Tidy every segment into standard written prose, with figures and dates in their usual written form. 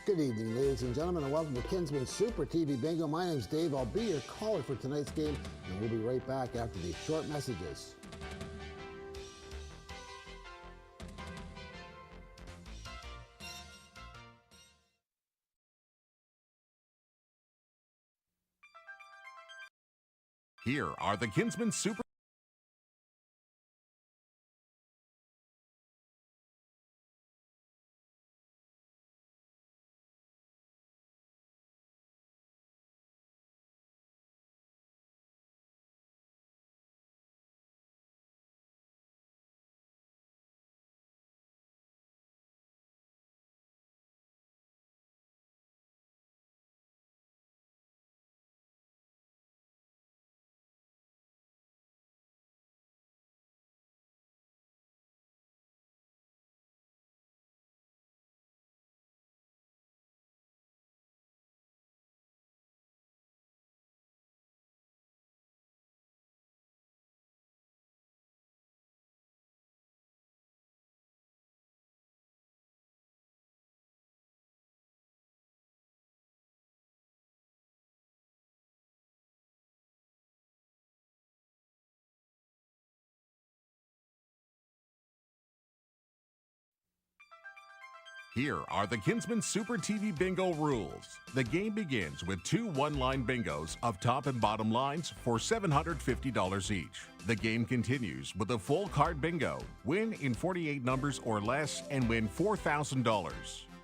Good evening, ladies and gentlemen, and welcome to Kinsmen Super TV Bingo. My name's Dave. I'll be your caller for tonight's game, and we'll be right back after these short messages. Here are the Kinsmen Super. Here are the Kinsmen Super TV Bingo rules. The game begins with two one-line bingos of top and bottom lines for $750 each. The game continues with a full card bingo. Win in 48 numbers or less and win $4,000.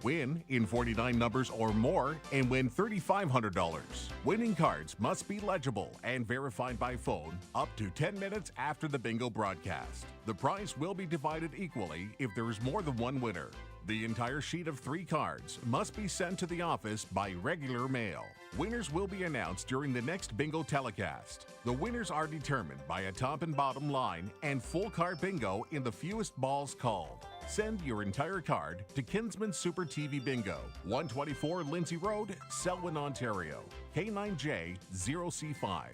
Win in 49 numbers or more and win $3,500. Winning cards must be legible and verified by phone up to 10 minutes after the bingo broadcast. The prize will be divided equally if there is more than one winner. The entire sheet of 3 cards must be sent to the office by regular mail. Winners will be announced during the next bingo telecast. The winners are determined by a top and bottom line and full card bingo in the fewest balls called. Send your entire card to Kinsmen Super TV Bingo, 124 Lindsay Road, Selwyn, Ontario, K9J0C5.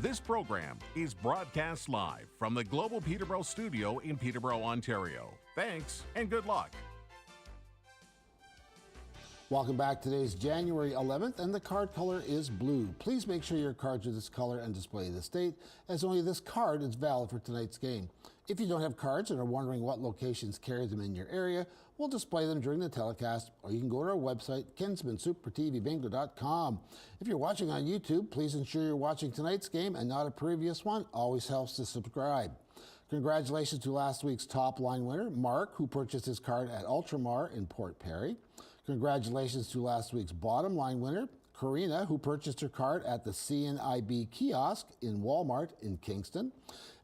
This program is broadcast live from the Global Peterborough studio in Peterborough, Ontario. Thanks and good luck. Welcome back. Today's January 11th, and the card color is blue. Please make sure your cards are this color and display the state, as only this card is valid for tonight's game. If you don't have cards and are wondering what locations carry them in your area, we'll display them during the telecast, or you can go to our website, kinsmansupertvbingo.com. If you're watching on YouTube, please ensure you're watching tonight's game and not a previous one. Always helps to subscribe. Congratulations to last week's top line winner, Mark, who purchased his card at Ultramar in Port Perry. Congratulations to last week's bottom line winner, Karina, who purchased her card at the CNIB kiosk in Walmart in Kingston.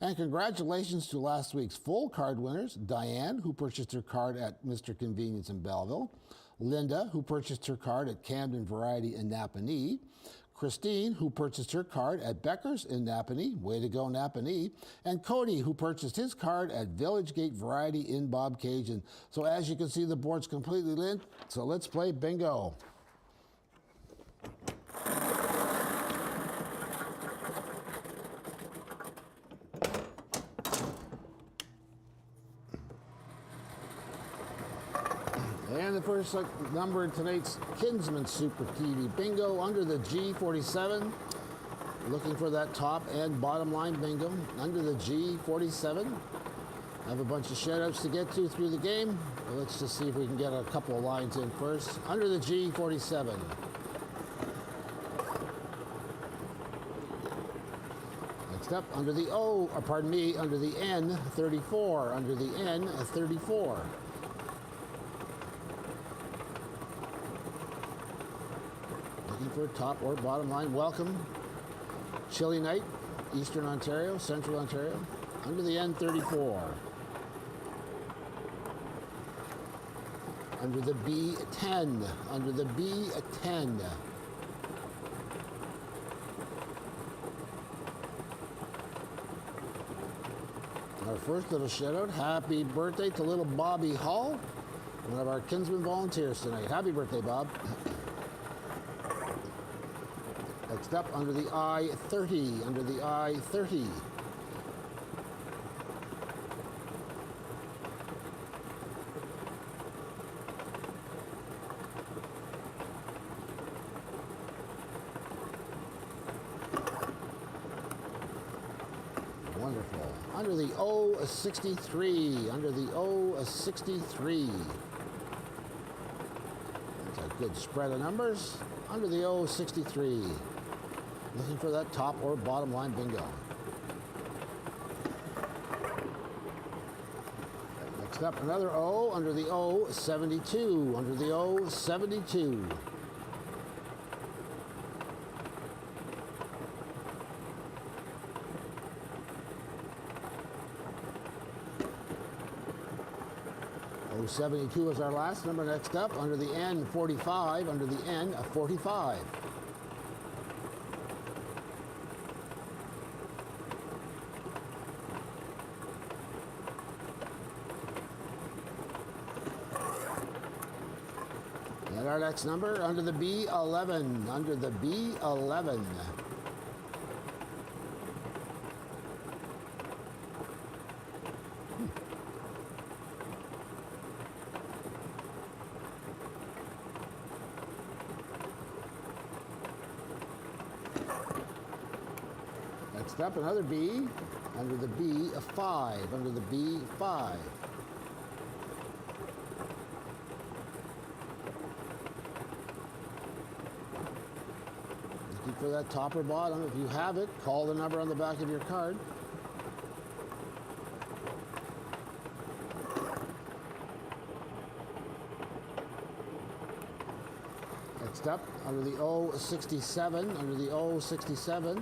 And congratulations to last week's full card winners, Diane, who purchased her card at Mr. Convenience in Belleville, Linda, who purchased her card at Camden Variety in Napanee, Christine, who purchased her card at Becker's in Napanee, way to go Napanee, and Cody, who purchased his card at Village Gate Variety in Bobcaygeon. So as you can see, the board's completely lit, so let's play bingo. And the first number in tonight's Kinsmen Super TV Bingo under the G47. Looking for that top and bottom line bingo under the G47. I have a bunch of shout-outs to get to through the game. Well, let's just see if we can get a couple of lines in first. Under the G47. Next up, under the under the N34. Under the N34. Looking for top or bottom line. Welcome. Chilly night, Eastern Ontario, Central Ontario. Under the N34. Under the B10. Under the B10. Our first little shout out, happy birthday to little Bobby Hall, one of our Kinsmen volunteers tonight. Happy birthday, Bob. Next up, under the I-30, under the I-30. Wonderful. Under the O63. Under the O63. That's a good spread of numbers. Under the O63. Looking for that top or bottom line bingo. Next up, another O under the O72. Under the O72. O72 is our last number. Next up, under the N45. Under the N45. And our next number, under the B11. Under the B11. Next up, another B, under the B5, under the B5. Looking for that top or bottom. If you have it, call the number on the back of your card. Next up, under the O67, under the O67.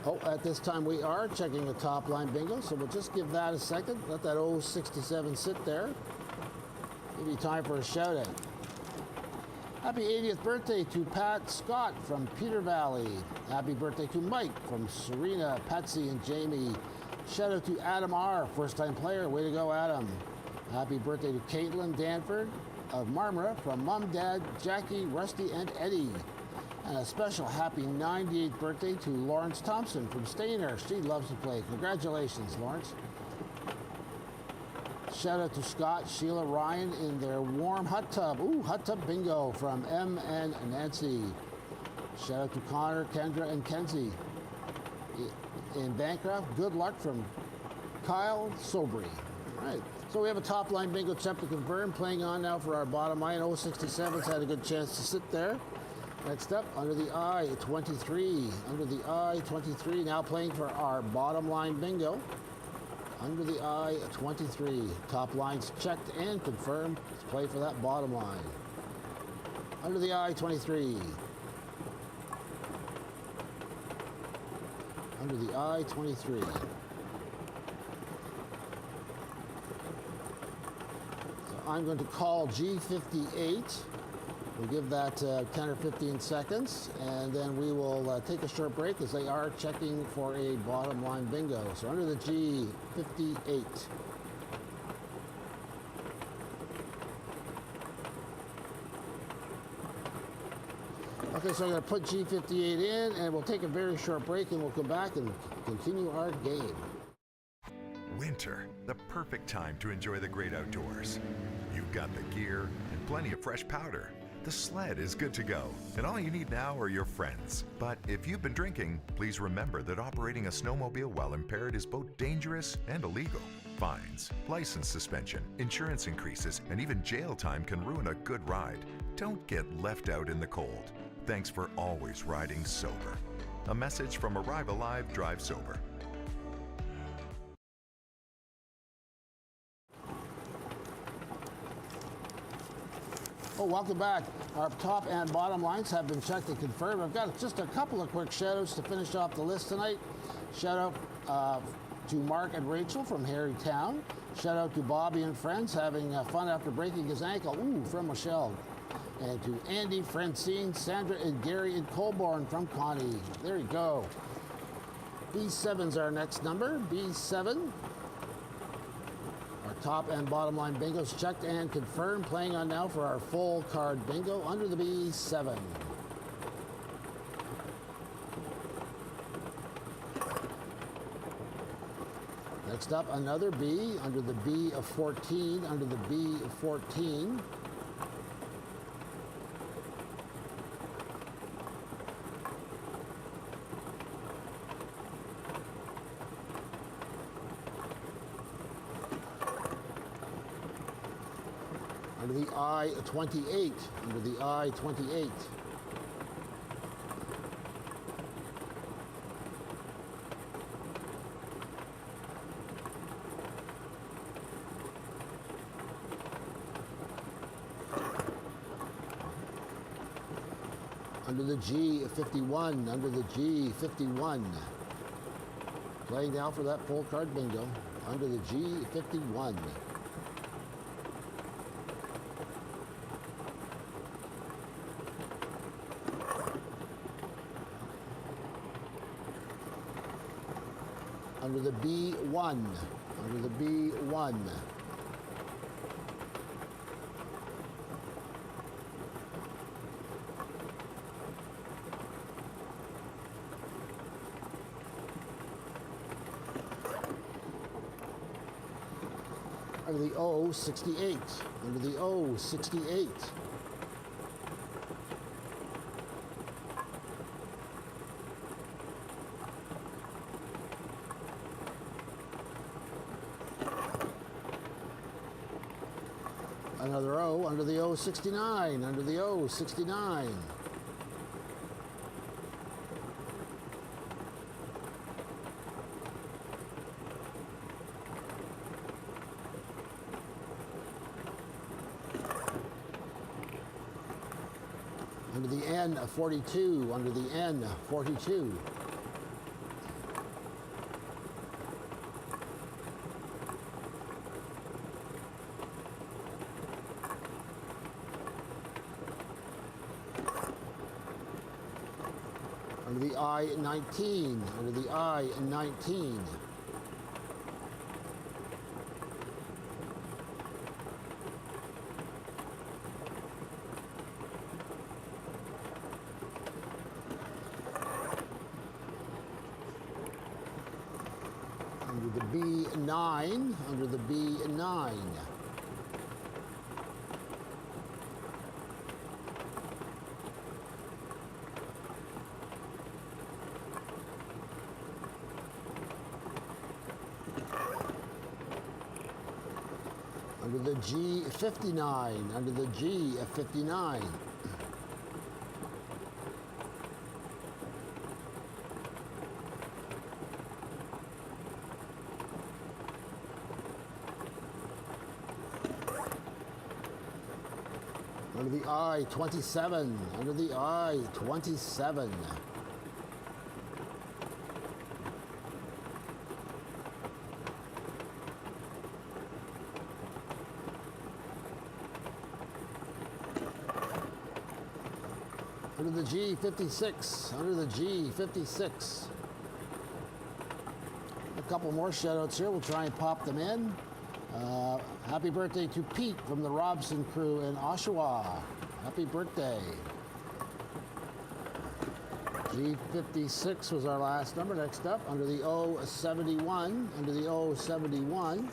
Oh, at this time we are checking the top line bingo, so we'll just give that a second. Let that 067 sit there. Give you time for a shout out. Happy 80th birthday to Pat Scott from Peter Valley. Happy birthday to Mike from Serena, Patsy, and Jamie. Shout out to Adam R., first time player. Way to go, Adam. Happy birthday to Caitlin Danford of Marmora from Mom, Dad, Jackie, Rusty, and Eddie. And a special happy 98th birthday to Lawrence Thompson from Stainer. She loves to play. Congratulations, Lawrence. Shout out to Scott, Sheila, Ryan in their warm hot tub. Ooh, hot tub bingo from M and Nancy. Shout out to Connor, Kendra, and Kenzie. In Bancroft, good luck from Kyle Sobry. All right. So we have a top line bingo check to confirm. Playing on now for our bottom line. 067's had a good chance to sit there. Next up, under the I-23. Under the I-23, now playing for our bottom line bingo. Under the I-23. Top lines checked and confirmed. Let's play for that bottom line. Under the I-23. Under the I-23. So I'm going to call G58. We'll give that 10 or 15 seconds, and then we will take a short break as they are checking for a bottom line bingo. So under the G58. Okay, so I'm going to put G58 in, and we'll take a very short break, and we'll come back and continue our game. Winter, the perfect time to enjoy the great outdoors. You've got the gear and plenty of fresh powder. The sled is good to go, and all you need now are your friends. But if you've been drinking, please remember that operating a snowmobile while impaired is both dangerous and illegal. Fines, license suspension, insurance increases, and even jail time can ruin a good ride. Don't get left out in the cold. Thanks for always riding sober. A message from Arrive Alive, Drive Sober. Oh, welcome back. Our top and bottom lines have been checked and confirmed. I've got just a couple of quick shout outs to finish off the list tonight. Shout out to Mark and Rachel from Harry Town. Shout out to Bobby and friends having fun after breaking his ankle. Ooh, from Michelle. And to Andy, Francine, Sandra, and Gary in Colborne from Connie. There you go. B7's our next number. B7. Our top and bottom line bingos checked and confirmed. Playing on now for our full card bingo under the B7. Next up, another B under the B of 14. Under the B of 14. Under the I-28. Under the I-28. Under the G51, under the G51. Playing now for that full card bingo. Under the G51. Under the B1, under the B1. Under the O68, under the O68. Another O under the O69, under the O69. Under the N42, under the N42. Under the I-19, under the I-19. Under the B9, under the B9. Under the G59, under the G59. Under the I-27, under the I-27. Under the G56, under the G56. A couple more shout-outs here. We'll try and pop them in. Happy birthday to Pete from the Robson crew in Oshawa. Happy birthday. G56 was our last number. Next up, under the O71, under the O71.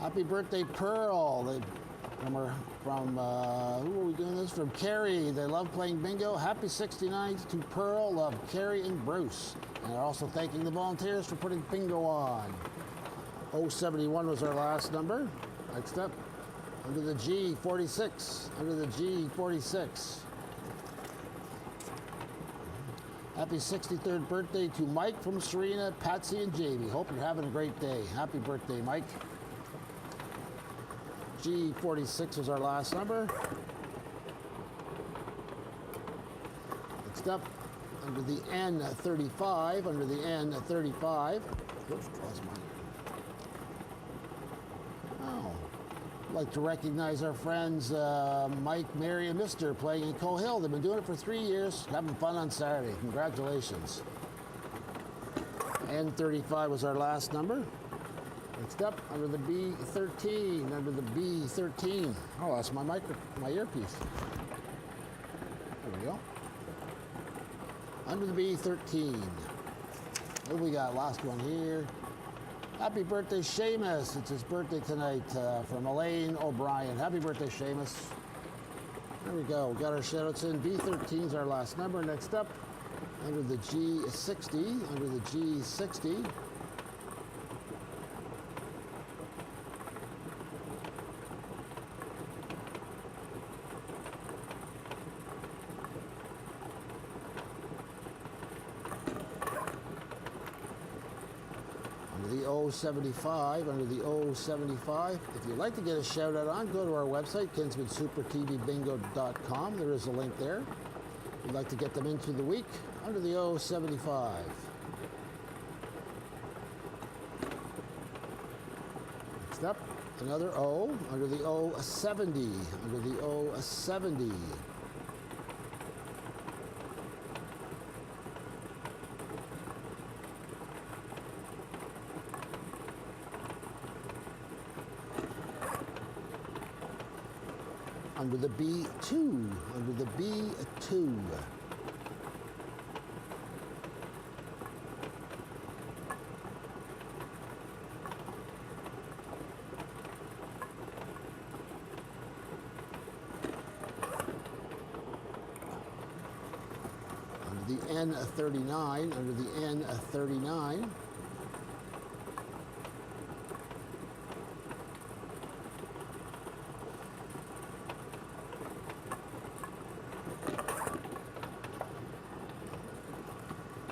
Happy birthday, Pearl. Who are we doing this from? Carrie. They love playing bingo. Happy 69th to Pearl, love Carrie and Bruce. And they're also thanking the volunteers for putting bingo on. 071 was our last number. Next up, under the G46, under the G46. Happy 63rd birthday to Mike from Serena, Patsy, and Jamie. Hope you're having a great day. Happy birthday, Mike. G46 was our last number. Next up, under the N35, under the N35. Oops, oh, I'd like to recognize our friends Mike, Mary, and Mr. playing in Cohill. They've been doing it for 3 years, having fun on Saturday. Congratulations. N35 was our last number. Next up, under the B13, under the B13. Oh, that's my earpiece. There we go. Under the B13. What do we got? Last one here. Happy birthday, Seamus. It's his birthday tonight from Elaine O'Brien. Happy birthday, Seamus. There we go. We got our shoutouts in. B13 is our last number. Next up, under the G60, under the G60. O75, under the O75. If you'd like to get a shout out on, go to our website, kinsmansupertvbingo.com. There is a link there. If you'd like to get them in through the week, under the O75. Next up, another O, under the O70, under the O70. Under the B2, under the B2. Under the N39, under the N39.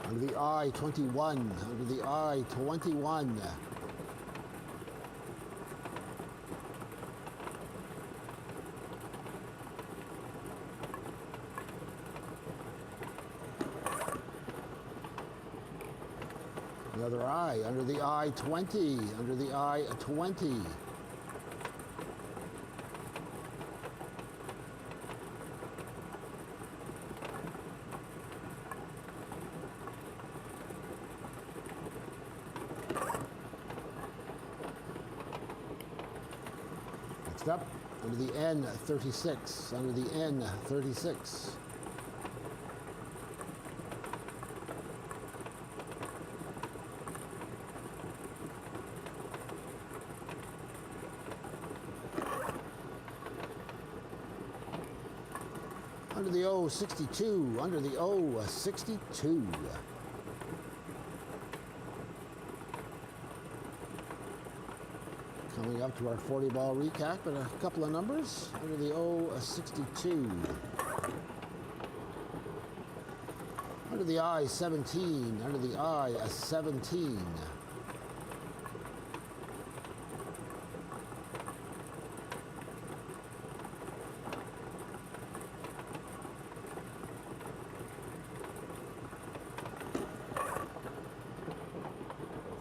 Under the I-21, under the I-21. Another I, under the I-20, under the I-20. Next up, under the N36, under the N36. Under the O62, under the O62. Coming up to our 40-ball recap and a couple of numbers under the O62. Under the I-17, under the I-17.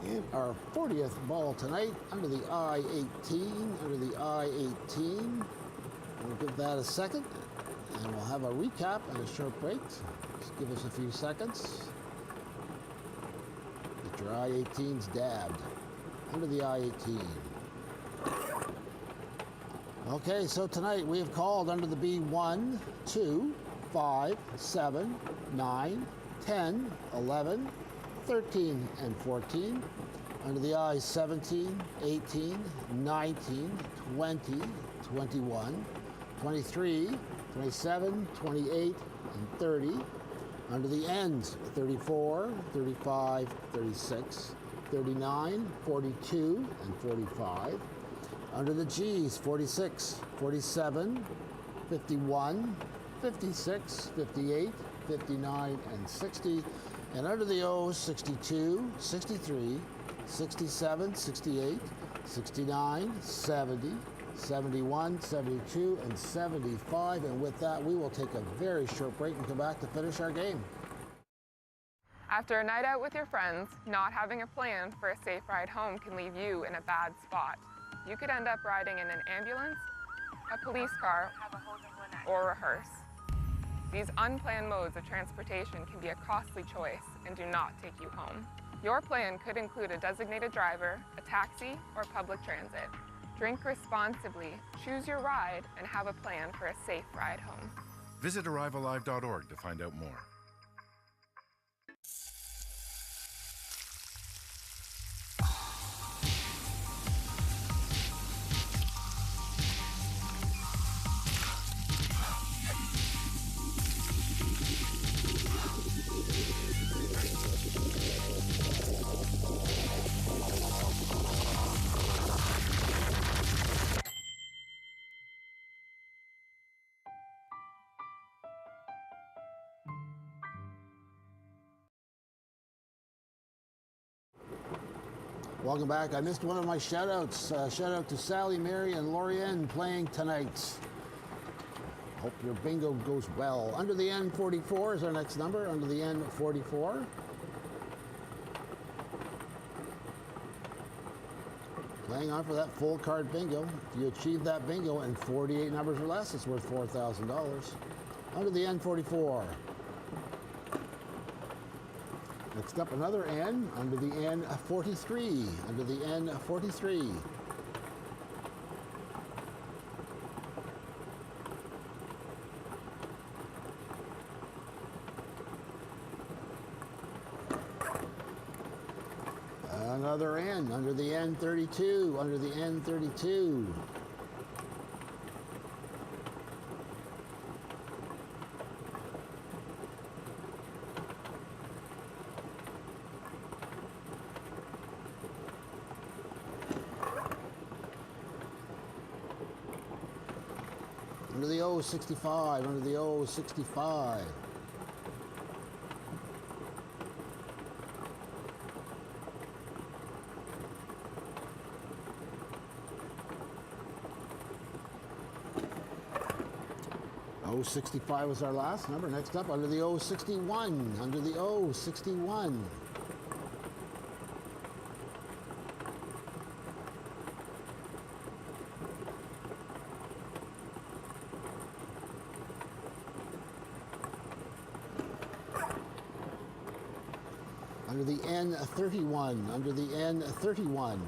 And our 40th ball tonight under the I-18, under the I-18. We'll give that a second, and we'll have a recap and a short break. Just give us a few seconds. Get your I-18s dabbed under the I-18. Okay, so tonight we have called under the B1, 2, 5, 7, 9, 10, 11, 13, and 14. Under the eyes 17, 18, 19, 20, 21, 23, 27, 28, and 30. Under the ends 34, 35, 36, 39, 42, and 45. Under the G's 46, 47, 51, 56, 58, 59, and 60. And under the O's 62, 63, 67, 68, 69, 70, 71, 72, and 75. And with that, we will take a very short break and come back to finish our game. After a night out with your friends, not having a plan for a safe ride home can leave you in a bad spot. You could end up riding in an ambulance, a police car, or a hearse. These unplanned modes of transportation can be a costly choice and do not take you home. Your plan could include a designated driver, a taxi, or public transit. Drink responsibly, choose your ride, and have a plan for a safe ride home. Visit arrivealive.org to find out more. Welcome back. I missed one of my shout-outs. Shout out to Sally, Mary, and Lorianne playing tonight. Hope your bingo goes well. Under the N44 is our next number, under the N44. Playing on for that full card bingo. If you achieve that bingo and 48 numbers or less, it's worth $4,000. Under the N44. Next up, another N, under the N43. Under the N43. Another N, under the N32, under the N32. Under the O65, under the O65. O65 was our last number. Next up, under the O61, under the O61. Under the N31, under the N31.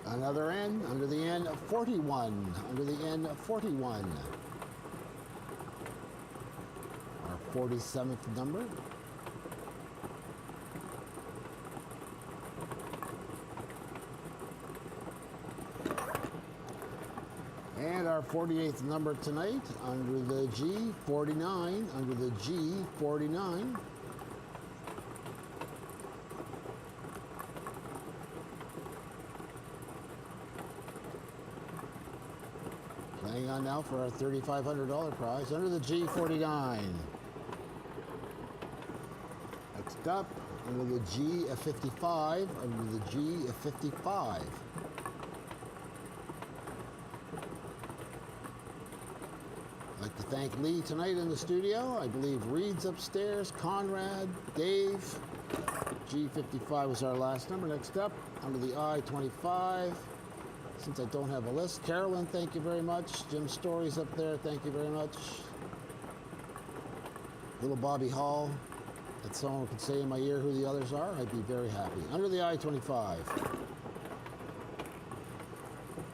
Another N, under the N41, under the N41. Our 47th number. And our 48th number tonight, under the G49, under the G49. Playing on now for our $3,500 prize, under the G49. Next up, under the G55, under the G55. I'd like to thank Lee tonight in the studio. I believe Reed's upstairs, Conrad, Dave. G55 was our last number. Next up, under the I-25. Since I don't have a list, Carolyn, thank you very much. Jim Story's up there, thank you very much. Little Bobby Hall. If someone could say in my ear who the others are, I'd be very happy. Under the I-25.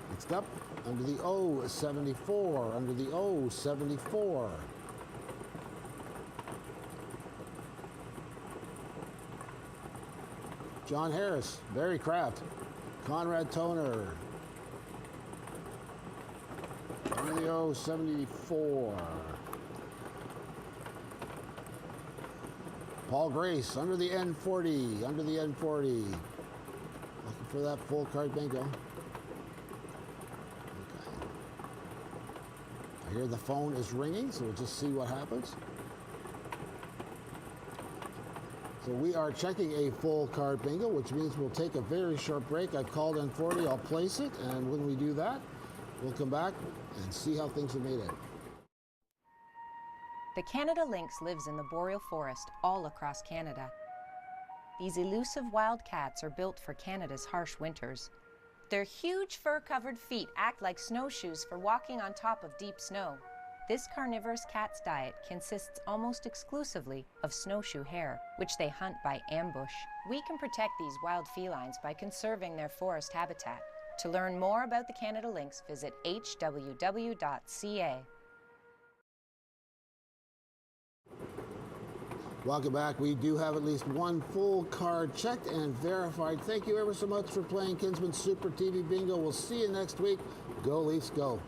Next up, under the O74, under the O74. John Harris, Barry Kraft, Conrad Toner. Under the O74. Paul Grace, under the N40, under the N40. Looking for that full card bingo. Okay. I hear the phone is ringing, so we'll just see what happens. So we are checking a full card bingo, which means we'll take a very short break. I've called N40, I'll place it, and when we do that, we'll come back and see how things are made out. The Canada lynx lives in the boreal forest all across Canada. These elusive wild cats are built for Canada's harsh winters. Their huge fur-covered feet act like snowshoes for walking on top of deep snow. This carnivorous cat's diet consists almost exclusively of snowshoe hare, which they hunt by ambush. We can protect these wild felines by conserving their forest habitat. To learn more about the Canada lynx, visit hww.ca. Welcome back. We do have at least one full card checked and verified. Thank you ever so much for playing Kinsmen Super TV Bingo. We'll see you next week. Go Leafs, go.